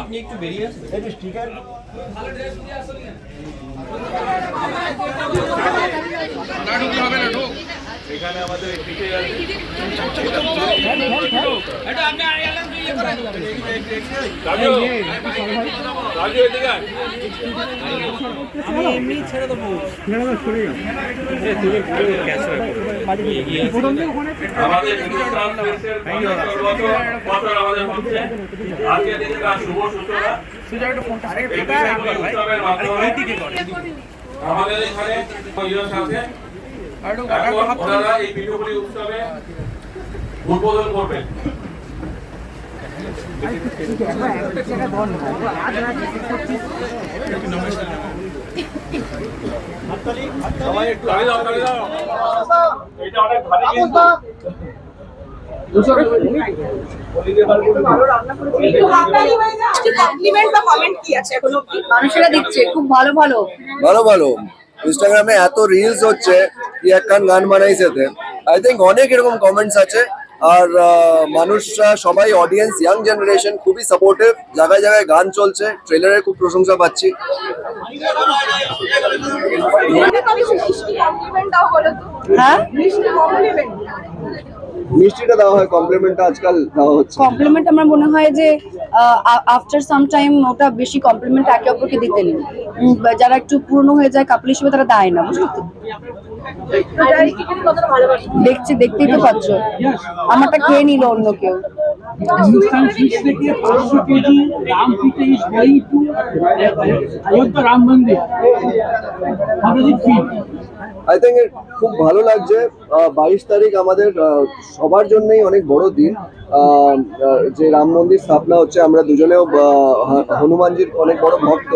আপনি একটু বেরিয়ে আসবেন এখানে আমাদের এমনি ছেড়ে দেবো আমাদের এখানে ওনারা এই পিঠুপুলি উৎসবে উদ্বোধন করবেন। সবাই একটু আগে দাও এটা অনেক ভালো কিন্তু মানুষেরা দিচ্ছে খুব ভালো ভালো ভালো ভালো ইনস্টাগ্রামে এত রিলস হচ্ছে কি একখান গান বানাইছে আই থিঙ্ক অনেক এরকম কমেন্টস আছে আর মানুষরা সবাই অডিয়েন্স ইয়াং জেনারেশন খুবই সাপোর্টিভ জায়গায় জায়গায় গান চলছে ট্রেলারের খুব প্রশংসা পাচ্ছি হ্যাঁ মিষ্টিটা দেওয়া হয় কমপ্লিমেন্টটা আজকাল দেওয়া হচ্ছে কমপ্লিমেন্ট আমার মনে হয় যে আফটার সাম টাইম ওটা বেশি কমপ্লিমেন্ট একে অপরকে দিতে নেই যারা একটু পুরনো হয়ে যায় কাপল হিসেবে তারা দেয় না বুঝলি তো দেখছি দেখতেই তো পাচ্ছ আমারটা খেয়ে নিল অন্য কেউ আই থিঙ্ক খুব ভালো লাগছে 22 তারিখ আমাদের সবার জন্যই অনেক বড় দিন যে রাম মন্দির স্থাপনা হচ্ছে আমরা দুজনেও হনুমানজির অনেক বড় ভক্ত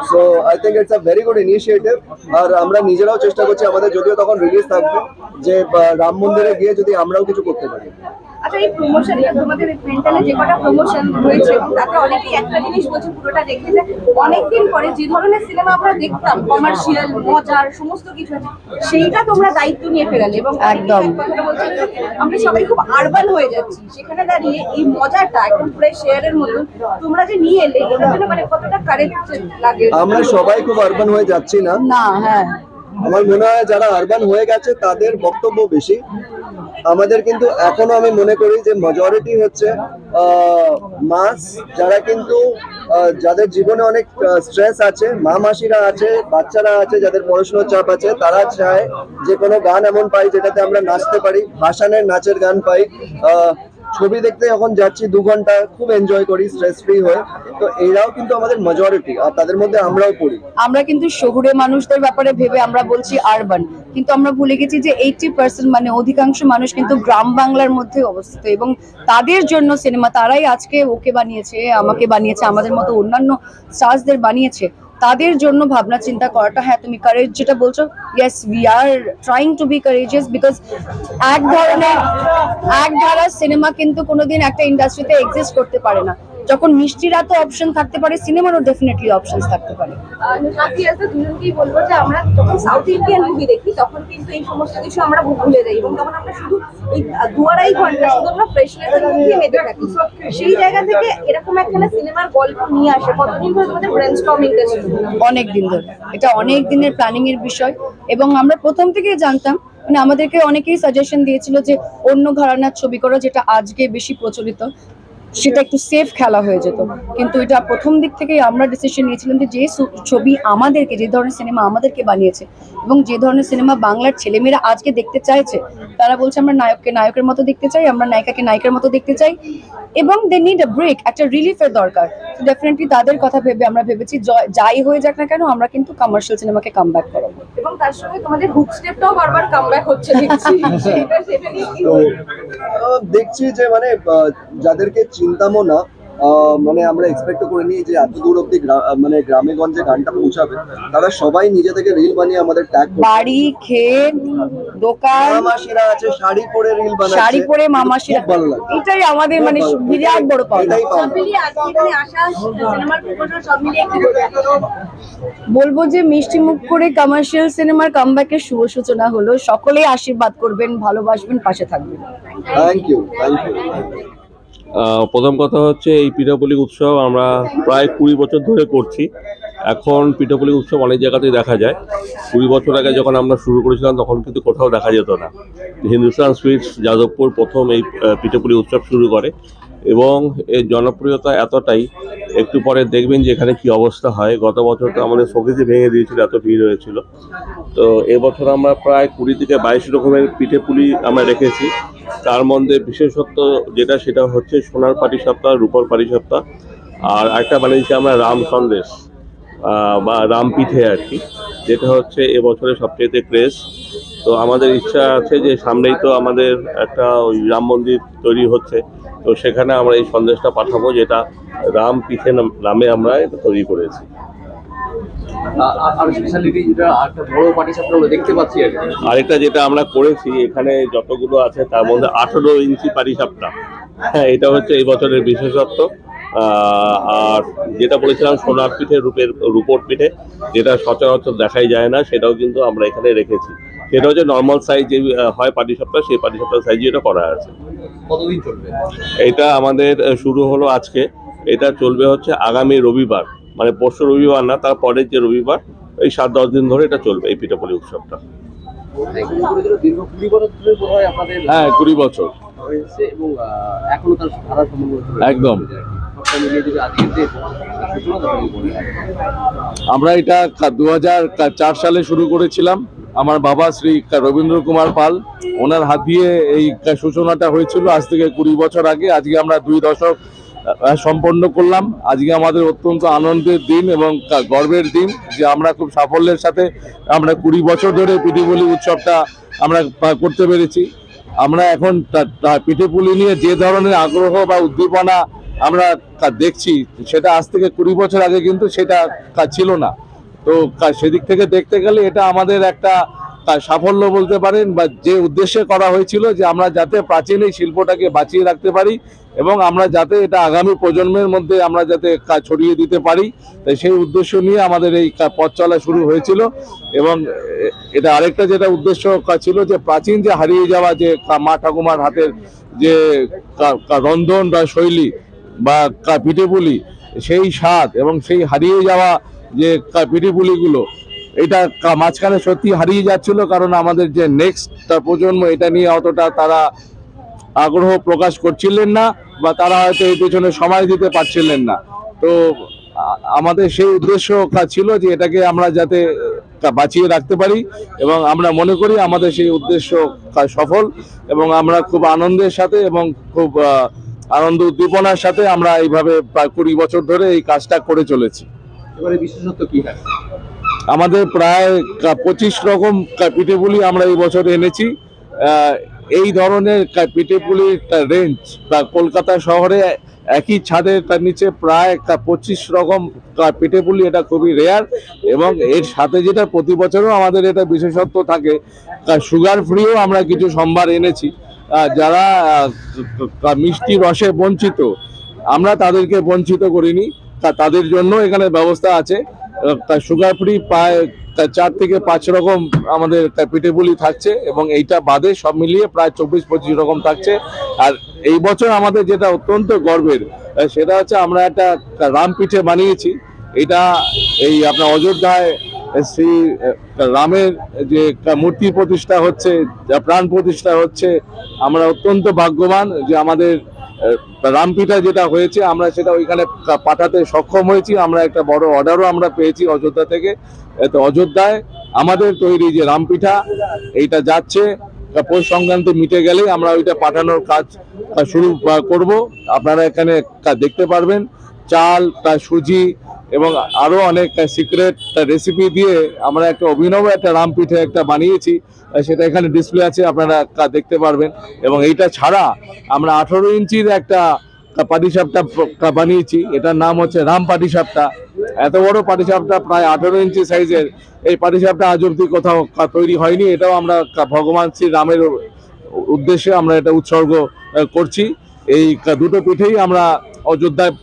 so I think it's a very good initiative আর আমরা নিজেরাও চেষ্টা করছি আমাদের যদিও তখন রিলিজ থাকবে যে রাম মন্দিরে গিয়ে যদি আমরাও কিছু করতে পারি আচ্ছা এই প্রমোশন তোমাদের পেন্টালে যে কটা প্রমোশন হয়েছে এবং তাতে অনেকেই একটা জিনিস বলছে পুরোটা দেখে যে অনেকদিন পরে যে ধরনের সিনেমা আমরা দেখতাম কমার্শিয়াল মজার সমস্ত কিছু আছে সেইটা তোমরা দায়িত্ব নিয়ে ফেরালে এবং একদম কথাটা বলছে আমরা সবাই খুব আরবান হয়ে যাচ্ছি সেখানে দাঁড়িয়ে এই মজাটা একদম প্রায় শেয়ারের মতন তোমরা যে নিয়ে এলে এটার জন্য মানে কতটা কারেক্ট লাগে আমরা সবাই খুব আরবান হয়ে যাচ্ছি না হ্যাঁ আমার মনে হয় যারা আরবান হয়ে গেছে তাদের বক্তব্য বেশি আমাদের কিন্তু এখনো আমি মনে করি যে মেজরিটি হচ্ছে মাস যারা কিন্তু যাদের জীবনে অনেক স্ট্রেস আছে মা মাসিরা আছে বাচ্চারা আছে যাদের পড়াশোনার চাপ আছে তারা চায় যে কোনো গান এমন পাই যেটাতে আমরা নাচতে পারি ভাসানের নাচের গান পাই ছবি দেখতে যখন যাচ্ছি 2 ঘন্টা খুব এনজয় করি স্ট্রেস ফ্রি হয়ে তো এরাও কিন্তু আমাদের মেজরিটি আর তাদের মধ্যে আমরাও পড়ি আমরা কিন্তু শহুরে মানুষদের ব্যাপারে ভেবে আমরা বলছি আরবান কিন্তু আমরা ভুলে গেছি যে 80% মানে অধিকাংশ মানুষ কিন্তু গ্রাম বাংলার মধ্যে অবস্থিত এবং তাদের জন্য সিনেমা তারাই আজকে ওকে বানিয়েছে আমাকে বানিয়েছে আমাদের মতো অন্যান্য স্টারসদের বানিয়েছে তাদের জন্য ভাবনা চিন্তা করাটা হ্যাঁ তুমি কারেজ যেটা বলছো yes we are trying to be courageous because এক ধারার সিনেমা কিন্তু কোনোদিন একটা ইন্ডাস্ট্রিতে এক্সিস্ট করতে পারে না যখন মিষ্টির এত অপশন থাকতে পারে সিনেমারও ডেফিনেটলি অপশনস থাকতে পারে দুজনকেই বলবো যে আমরা যখন সাউথ ইন্ডিয়ান মুভি দেখি তখন কিন্তু এই সমস্ত কিছু আমরা ভুলে যাই এবং তখন আমরা শুধু এই 2-2.5 ঘন্টা শুধু আমরা ফ্রেশনেসের মধ্যে মেতে থাকি সেই জায়গা থেকে এরকম একটা সিনেমার গল্প নিয়ে আসে কতদিন ধরে তোমাদের ব্রেনস্টর্মিংটা ছিল অনেক দিন ধরে এটা অনেক দিনের প্ল্যানিং এর বিষয় এবং আমরা প্রথম থেকেই জানতাম মানে আমাদেরকে অনেকেই সাজেশন দিয়েছিল যে অন্য ঘরানার ছবি করো যেটা আজকে বেশি প্রচলিত সেটা একটু সেফ খেলা হয়ে যেত কিন্তু এটা প্রথম দিক থেকেই আমরা ডিসিশন নিয়েছিলাম যে ছবি আমাদেরকে যে ধরনের সিনেমা আমাদেরকে বানিয়েছে এবং যে ধরনের সিনেমা বাংলার ছেলেমেয়েরা আজকে দেখতে চাইছে তারা বলছে আমরা নায়ককে নায়কের মতো দেখতে চাই আমরা নায়িকাকে নায়িকার মতো দেখতে চাই এবং দে নিড আ ব্রেক একটা রিলিফের দরকার ডেফিনেটলি তাদের কথা ভেবে আমরা ভেবেছি যাই হয়ে যাক না কেন আমরা কিন্তু কমার্শিয়াল সিনেমাকে কামব্যাক করাবো এবং তার সঙ্গে তোমাদের হুক স্টেপটাও বারবার কামব্যাক হচ্ছে দেখছি যে মানে যাদেরকে চিন্তামো না মানে আমরা এক্সপেক্ট করিনি যে এত দূর অব্দি মানে গ্রামে গঞ্জে গানটা পৌঁছাবে। তারা সবাই নিজে থেকে রিল বানিয়ে আমাদের ট্যাগ করছে। বাড়ি, ক্ষেত, দোকান, মামাসিরা আছে শাড়ি পরে রিল বানাচ্ছে, শাড়ি পরে মামাসিরা, খুব ভালো লাগে। এটাই আমাদের মানে বিরাট বড় পাওনা। এটাই পাওনা। বলবো যে মিষ্টি মুখ করে কমার্শিয়াল সিনেমার কামব্যাকের শুভ সূচনা হলো। সকলেই আশীর্বাদ করবেন, ভালোবাসবেন, পাশে থাকবেন। Thank you, thank you. প্রথম কথা হচ্ছে এই পিঠাপুলি উৎসব আমরা প্রায় 20 বছর ধরে করছি। এখন পিঠাপুলি উৎসব অনেক জায়গাতেই দেখা যায়। 20 বছর আগে যখন আমরা শুরু করেছিলাম তখন কিন্তু কোথাও দেখা যেত না। হিন্দুস্তান সুইটস যাদবপুর প্রথম এই পিঠাপুলি উৎসব শুরু করে এবং এর জনপ্রিয়তা এতটাই, একটু পরে দেখবেন যে এখানে কি অবস্থা হয়। গত বছর তো আমাদের শোকেসই ভেঙে দিয়েছিল, এত ভিড় হয়েছিল। তো এবছর আমরা প্রায় 20 থেকে 22 রকমের পিঠেপুলি আমরা রেখেছি। তার মধ্যে বিশেষত্ব যেটা সেটা হচ্ছে সোনার পাটিসাপটা, রূপোর পাটিসাপটা, আর একটা বানিয়েছি আমরা রাম সন্দেশ বা রাম পিঠে আর কি, যেটা হচ্ছে এবছরের সবচেয়ে ক্রেজ। তো আমাদের ইচ্ছা আছে যে সামনেই তো আমাদের একটা ওই রাম মন্দির তৈরি হচ্ছে, তো সেখানে আমরা এই সন্দেশটা পাঠাবো, যেটা রাম পিঠে নামে আমরা এটা তৈরি করেছি। আর স্পেশালিটি যেটা একটা বড় পাটিসাপটা আমরা দেখতে পাচ্ছি আর কি। আরেকটা যেটা আমরা করেছি, এখানে যতগুলো আছে তার মধ্যে 18 ইঞ্চি পাটিসাপটা, হ্যাঁ, এটা হচ্ছে এই বছরের বিশেষত্ব। আর যেটা বলেছিলাম সোনার পিঠে, রূপোর পিঠে, যেটা সচরাচর দেখাই যায় না, সেটাও কিন্তু আমরা এখানে রেখেছি। সেটা হচ্ছে নর্মাল সাইজ যে হয় পাটিসাপটা, সেই পাটিসাপটার সাইজে এটা করা আছে। কতদিন চলবে এটা আমাদের শুরু হলো আজকে, এটা চলবে হচ্ছে আগামী রবিবার, মানে পরশু রবিবার না, তার পরের যে রবিবার, এই 7-10 দিন ধরে এটা চলবে এই পিঠাপুলি উৎসবটা। দীর্ঘ 20 বছর ধরে বোধ হয় আপনাদের হ্যাঁ, 20 বছর হয়েছে এবং এখনো তার ধারা সম্বন্ধ একদম। সবটা মিলিয়ে যদি আজকের যে সূচনা তখন বলে আমরা এটা 2004 সালে শুরু করেছিলাম। আমার বাবা শ্রী রবীন্দ্র কুমার পাল, ওনার হাত দিয়ে এই সূচনাটা হয়েছিল আজ থেকে 20 বছর আগে। আজকে আমরা 2 দশক সম্পন্ন করলাম। আজকে আমাদের অত্যন্ত আনন্দের দিন এবং গর্বের দিন যে আমরা খুব সাফল্যের সাথে আমরা 20 বছর ধরে পিঠেপুলি উৎসবটা আমরা করতে পেরেছি। আমরা এখন পিঠেপুলি নিয়ে যে ধরনের আগ্রহ বা উদ্দীপনা আমরা দেখছি, সেটা আজ থেকে 20 বছর আগে কিন্তু সেটা ছিল না। তো সেদিক থেকে দেখতে গেলে এটা আমাদের একটা সাফল্য বলতে পারেন, বা যে উদ্দেশ্যে করা হয়েছিল যে আমরা যাতে প্রাচীন এই শিল্পটাকে বাঁচিয়ে রাখতে পারি এবং আমরা যাতে এটা আগামী প্রজন্মের মধ্যে আমরা যাতে ছড়িয়ে দিতে পারি, তাই সেই উদ্দেশ্য নিয়ে আমাদের এই পথ চলা শুরু হয়েছিল। এবং এটা আরেকটা যেটা উদ্দেশ্য ছিল যে প্রাচীন যে হারিয়ে যাওয়া যে মা ঠাকুমার হাতের যে রন্ধন বা শৈলী বা পিঠেপুলি, সেই স্বাদ এবং সেই হারিয়ে যাওয়া যে পিঠেপুলিগুলো, এটা মাঝখানে সত্যি হারিয়ে যাচ্ছিল, কারণ আমাদের যে নেক্সট প্রজন্ম এটা নিয়ে অতটা তারা আগ্রহ প্রকাশ করছিলেন না, বা তারা হয়তো এই পেছনে সময় দিতে পারছিলেন না। তো আমাদের সেই উদ্দেশ্য ছিল যে এটাকে আমরা যাতে বাঁচিয়ে রাখতে পারি, এবং আমরা মনে করি আমাদের সেই উদ্দেশ্য সফল, এবং আমরা খুব আনন্দের সাথে এবং খুব আনন্দ উদ্দীপনার সাথে আমরা এইভাবে প্রায় 20 বছর ধরে এই কাজটা করে চলেছি। এবারে বিশেষত্ব কি থাকে? আমাদের প্রায় 25 রকম পিঠেপুলি আমরা এই বছর এনেছি। এই ধরনের পিঠেপুলির রেঞ্জ বা কলকাতা শহরে একই ছাদের তার নিচে প্রায় 25 রকম পিঠেপুলি, এটা খুবই রেয়ার। এবং এর সাথে যেটা প্রতি বছরও আমাদের এটা বিশেষত্ব থাকে, সুগার ফ্রিও আমরা কিছু সম্ভার এনেছি। যারা মিষ্টি রসে বঞ্চিত, আমরা তাদেরকে বঞ্চিত করিনি, তাদের জন্য এখানে ব্যবস্থা আছে। সুগার ফ্রি প্রায় 4 থেকে 5 রকম আমাদের পিঠেপুলি থাকছে, এবং এইটা বাদে সব মিলিয়ে প্রায় 24-25 রকম থাকছে। আর এই বছর আমাদের যেটা অত্যন্ত গর্বের, সেটা হচ্ছে আমরা একটা রাম পিঠে বানিয়েছি। এটা এই আপনার অযোধ্যায় শ্রী রামের যে মূর্তি প্রতিষ্ঠা হচ্ছে, প্রাণ প্রতিষ্ঠা হচ্ছে, আমরা অত্যন্ত ভাগ্যবান যে আমাদের রামপিঠা যেটা হয়েছে আমরা সেটা ওইখানে পাঠাতে সক্ষম হয়েছি। আমরা একটা বড় অর্ডারও আমরা পেয়েছি অযোধ্যা থেকে। তো অযোধ্যায় আমাদের তৈরি যে রামপিঠা এইটা যাচ্ছে, পৌষ সংক্রান্তি মিটে গেলেই আমরা ওইটা পাঠানোর কাজ শুরু করব। আপনারা এখানে দেখতে পারবেন চাল, সুজি এবং আরো অনেক সিক্রেট রেসিপি দিয়ে আমরা একটা অভিনব একটা রাম পিঠে একটা বানিয়েছি, সেটা এখানে ডিসপ্লে আছে, আপনারা দেখতে পারবেন। এবং এইটা ছাড়া আমরা 18 ইঞ্চির একটা পাটিসাপটা বানিয়েছি। এটার নাম হচ্ছে রাম পাটিসাপটা। এত বড় পাটিসাপটা, প্রায় 18 ইঞ্চি সাইজের এই পাটিসাপটা আজ অব্দি কোথাও তৈরি হয়নি। এটাও আমরা ভগবান শ্রী রামের উদ্দেশ্যে আমরা এটা উৎসর্গ করছি। এই দুটো পিঠেই আমরা অযোধ্যায়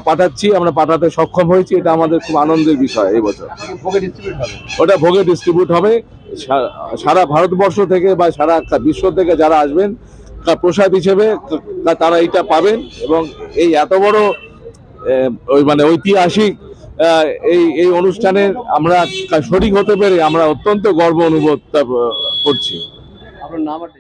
পাঠাচ্ছি, আমরা পাঠাতে সক্ষম হয়েছি। এটা আমাদের খুব আনন্দের বিষয় এই বছর। ভোগে ডিস্ট্রিবিউট হবে। ওটা ভোগে ডিস্ট্রিবিউট হবে সারা ভারতবর্ষ থেকে বা সারা বিশ্ব থেকে যারা আসবেন প্রসাদ হিসেবে তারা এইটা পাবেন। এবং এই এত বড় ওই মানে ঐতিহাসিক এই অনুষ্ঠানের আমরা শরিক হতে পেরে আমরা অত্যন্ত গর্ব অনুভব করছি। আপনার নাম আর